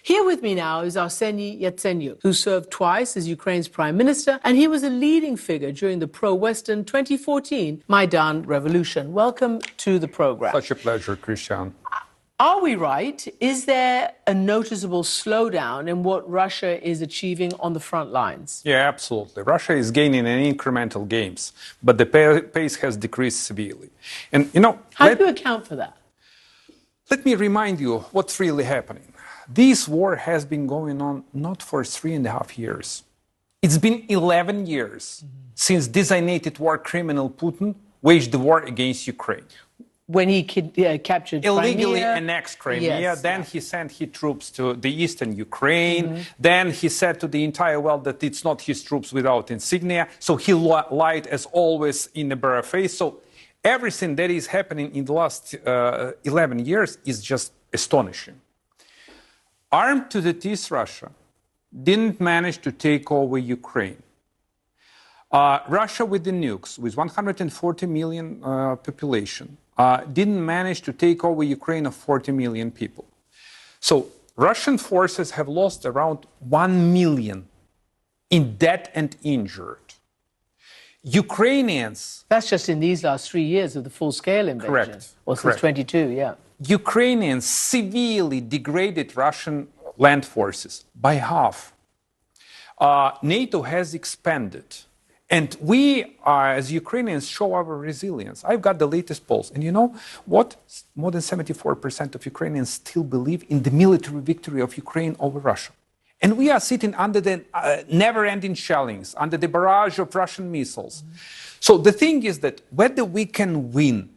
Here with me now is Arseniy Yatsenyuk, who served twice as Ukraine's prime minister, and he was a leading figure during the pro-Western 2014 Maidan revolution. Welcome to the program. Such a pleasure, Christiane. Are we right? Is there a noticeable slowdown in what Russia is achieving on the front lines? Yeah, absolutely. Russia is gaining in incremental gains, but the pace has decreased severely. And, how do you account for that? Let me remind you what's really happening. This war has been going on not for 3.5 years. It's been 11 years since designated war criminal Putin waged the war against Ukraine. When he captured illegally Crimea. Annexed Crimea, yes, then he sent his troops to the eastern Ukraine, then he said to the entire world that it's not his troops without insignia, so he lied as always in the bare face. So everything that is happening in the last 11 years is just astonishing. Armed to the teeth, Russia didn't manage to take over Ukraine. Russia with the nukes, with 140 million population, didn't manage to take over Ukraine of 40 million people. So Russian forces have lost around 1 million in dead and injured. Ukrainians... That's just in these last 3 years of the full-scale invasion. Correct. Or since 22, yeah. Ukrainians severely degraded Russian land forces by half. NATO has expanded. And we, as Ukrainians, show our resilience. I've got the latest polls. And you know what? More than 74% of Ukrainians still believe in the military victory of Ukraine over Russia. And we are sitting under the never-ending shellings, under the barrage of Russian missiles. So the thing is that whether we can win,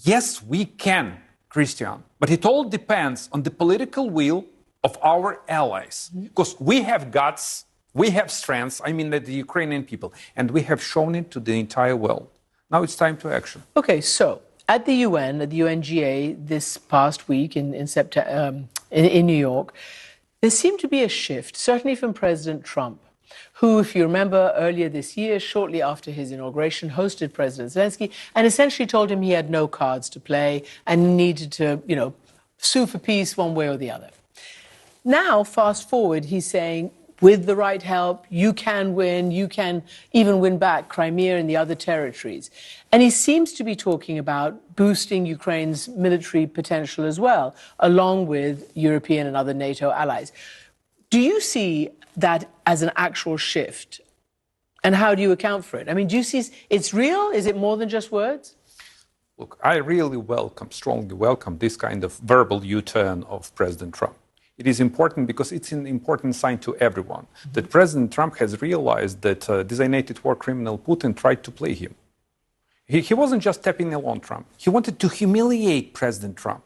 yes, we can, Christiane, but it all depends on the political will of our allies. Because we have guts, we have strengths, I mean the Ukrainian people, and we have shown it to the entire world. Now it's time to action. Okay, so at the UN, at the UNGA this past week in September, in New York, there seemed to be a shift, certainly from President Trump, who, if you remember, earlier this year, shortly after his inauguration, hosted President Zelensky and essentially told him he had no cards to play and needed to, sue for peace one way or the other. Now, fast forward, he's saying, with the right help, you can win, you can even win back Crimea and the other territories. And he seems to be talking about boosting Ukraine's military potential as well, along with European and other NATO allies. Do you see that as an actual shift? And how do you account for it? I mean, do you see it's real? Is it more than just words? Look, I really strongly welcome this kind of verbal U-turn of President Trump. It is important because it's an important sign to everyone that President Trump has realized that designated war criminal Putin tried to play him. He wasn't just tapping along Trump. He wanted to humiliate President Trump.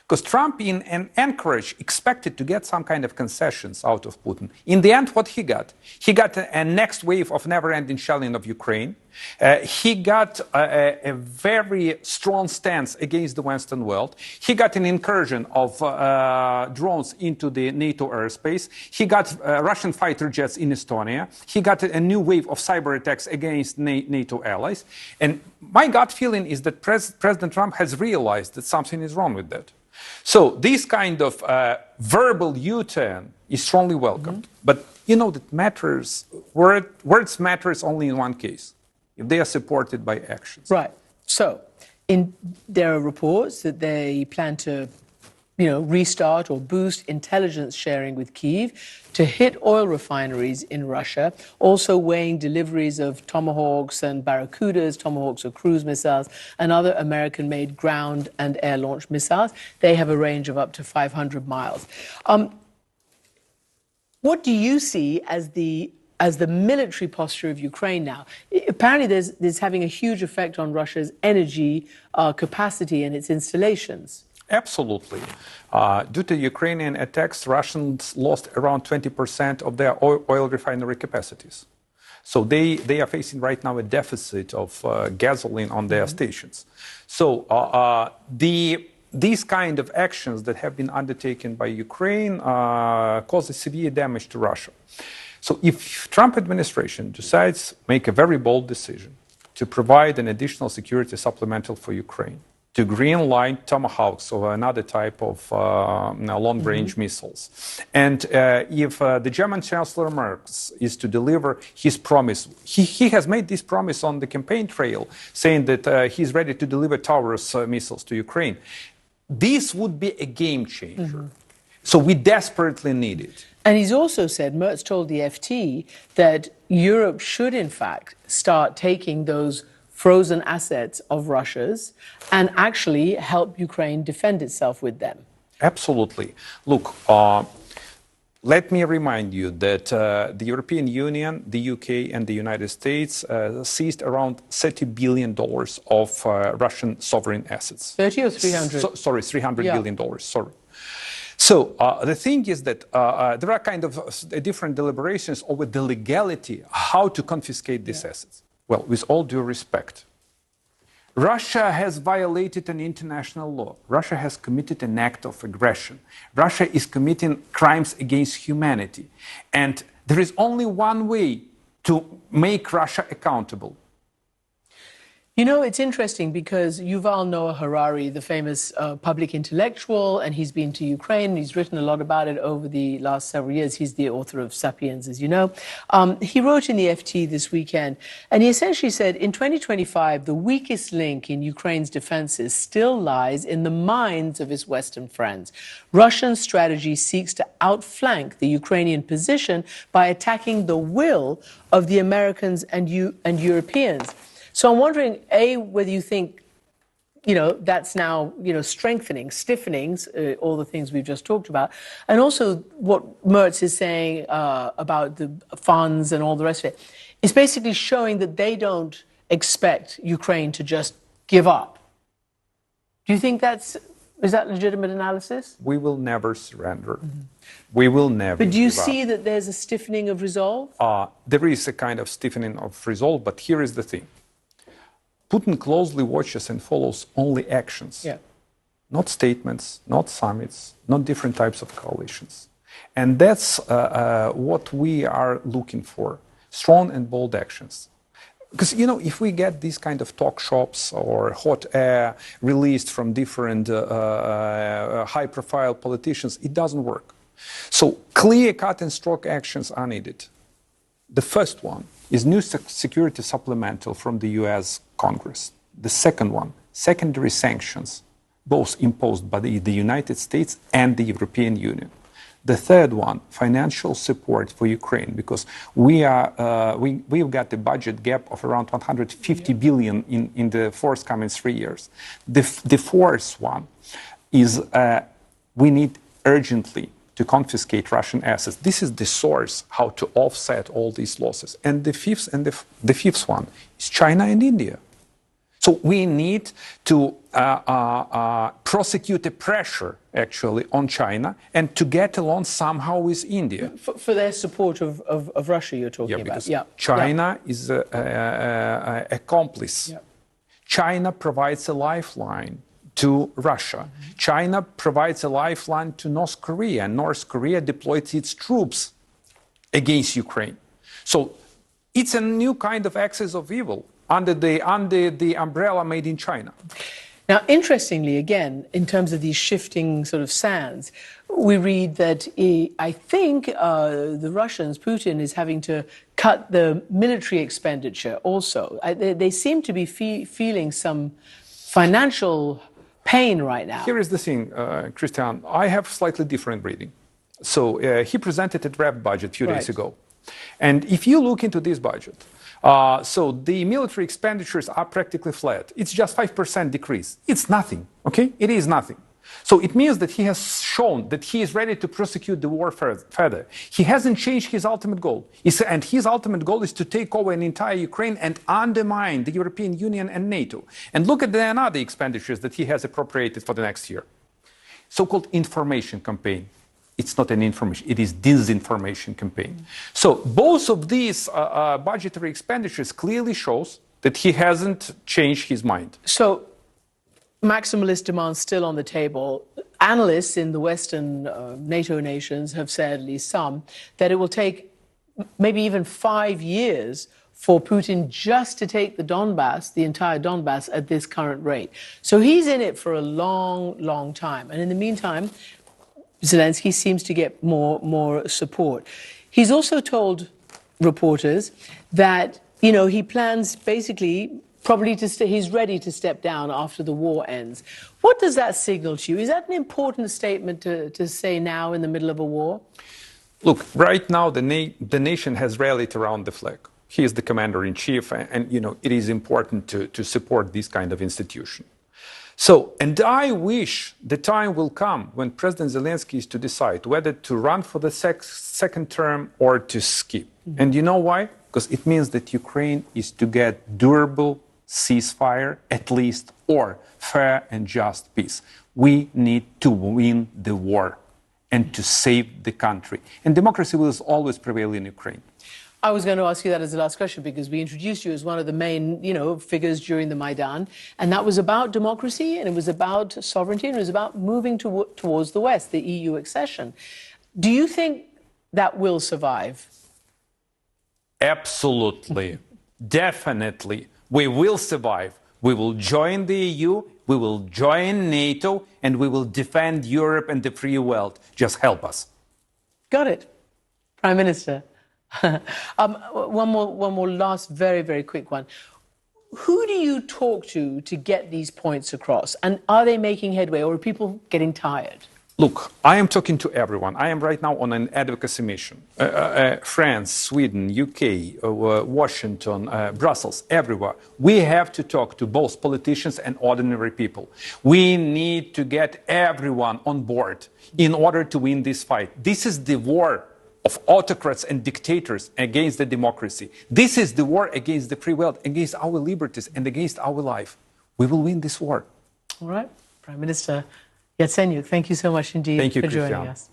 Because Trump, in Anchorage, expected to get some kind of concessions out of Putin. In the end, what he got? He got a next wave of never-ending shelling of Ukraine. He got a very strong stance against the Western world. He got an incursion of drones into the NATO airspace. He got Russian fighter jets in Estonia. He got a new wave of cyber attacks against NATO allies. And my gut feeling is that President Trump has realized that something is wrong with that. So this kind of verbal U-turn is strongly welcomed. But you know that words matters only in one case, if they are supported by actions. Right. So there are reports that they plan to restart or boost intelligence sharing with Kyiv to hit oil refineries in Russia, also weighing deliveries of Tomahawks and Barracudas, Tomahawks are cruise missiles, and other American-made ground and air-launched missiles. They have a range of up to 500 miles. What do you see as the military posture of Ukraine now? Apparently there's having a huge effect on Russia's energy capacity and its installations. Absolutely. Due to Ukrainian attacks, Russians lost around 20% of their oil refinery capacities. So they are facing right now a deficit of gasoline on their stations. So these kind of actions that have been undertaken by Ukraine cause a severe damage to Russia. So if Trump administration decides to make a very bold decision to provide an additional security supplemental for Ukraine, to green-light Tomahawks or another type of long-range missiles. And if the German Chancellor Merz is to deliver his promise, he has made this promise on the campaign trail, saying that he's ready to deliver Taurus missiles to Ukraine. This would be a game changer. So we desperately need it. And he's also said, Merz told the FT, that Europe should, in fact, start taking those frozen assets of Russia's and actually help Ukraine defend itself with them. Absolutely. Look, let me remind you that the European Union, the UK, and the United States seized around $30 billion of Russian sovereign assets. 30 or 300? Sorry, $300 billion. Sorry. So the thing is that there are kind of different deliberations over the legality, how to confiscate these assets. Well, with all due respect, Russia has violated an international law. Russia has committed an act of aggression. Russia is committing crimes against humanity. And there is only one way to make Russia accountable. You know, it's interesting because Yuval Noah Harari, the famous public intellectual, and he's been to Ukraine, he's written a lot about it over the last several years. He's the author of Sapiens, as you know. He wrote in the FT this weekend, and he essentially said, in 2025, the weakest link in Ukraine's defenses still lies in the minds of its Western friends. Russian strategy seeks to outflank the Ukrainian position by attacking the will of the Americans and Europeans. So I'm wondering, A, whether you think, that's now, strengthening, stiffening all the things we've just talked about, and also what Merz is saying about the funds and all the rest of it, is basically showing that they don't expect Ukraine to just give up. Do you think is that legitimate analysis? We will never surrender. We will never. But do you see that there's a stiffening of resolve? There is a kind of stiffening of resolve, but here is the thing. Putin closely watches and follows only actions, not statements, not summits, not different types of coalitions. And that's what we are looking for, strong and bold actions. Because, if we get these kind of talk shops or hot air released from different high-profile politicians, it doesn't work. So clear cut and stroke actions are needed. The first one is new security supplemental from the US Congress. The second one, secondary sanctions, both imposed by the United States and the European Union. The third one, financial support for Ukraine, because we've got a budget gap of around 150 billion in the forthcoming 3 years. The fourth one is we need urgently to confiscate Russian assets. This is the source how to offset all these losses. And the fifth one is China and India. So we need to prosecute the pressure, actually, on China and to get along somehow with India. For their support of Russia, you're talking about. China is an accomplice. China provides a lifeline to Russia. China provides a lifeline to North Korea, and North Korea deployed its troops against Ukraine. So it's a new kind of axis of evil under the umbrella made in China. Now, interestingly, again, in terms of these shifting sort of sands, we read that I think the Russians, Putin, is having to cut the military expenditure also. They seem to be feeling some financial pain right now. Here is the thing, Christiane. I have slightly different reading. So he presented a draft budget a few days ago. And if you look into this budget, so the military expenditures are practically flat. It's just 5% decrease. It's nothing, okay? It is nothing. So it means that he has shown that he is ready to prosecute the war further. He hasn't changed his ultimate goal. And his ultimate goal is to take over an entire Ukraine and undermine the European Union and NATO. And look at the other expenditures that he has appropriated for the next year. So-called information campaign. It's not an information, it is disinformation campaign. So both of these budgetary expenditures clearly shows that he hasn't changed his mind. So maximalist demands still on the table. Analysts in the Western NATO nations have said, at least some, that it will take maybe even 5 years for Putin just to take the Donbass, the entire Donbass, at this current rate. So he's in it for a long, long time. And in the meantime, Zelensky seems to get more support. He's also told reporters that, you know, he plans basically probably he's ready to step down after the war ends. What does that signal to you? Is that an important statement to say now in the middle of a war? Look, right now the nation has rallied around the flag. He is the commander-in-chief, and you know, it is important to support this kind of institution. So, and I wish the time will come when President Zelensky is to decide whether to run for the second term or to skip. Mm-hmm. And you know why? Because it means that Ukraine is to get durable ceasefire, at least, or fair and just peace. We need to win the war and to save the country. And democracy will always prevail in Ukraine. I was going to ask you that as the last question, because we introduced you as one of the main, you know, figures during the Maidan, and that was about democracy, and it was about sovereignty, and it was about moving towards the West, the EU accession. Do you think that will survive? Absolutely. Definitely. We will survive. We will join the EU, we will join NATO, and we will defend Europe and the free world. Just help us. Got it. Prime Minister. One more last very, very quick one. Who do you talk to get these points across? And are they making headway, or are people getting tired? Look, I am talking to everyone. I am right now on an advocacy mission. France, Sweden, UK, Washington, Brussels, everywhere. We have to talk to both politicians and ordinary people. We need to get everyone on board in order to win this fight. This is the war of autocrats and dictators against the democracy. This is the war against the free world, against our liberties and against our life. We will win this war. All right. Prime Minister Yatsenyuk, thank you so much indeed for joining us.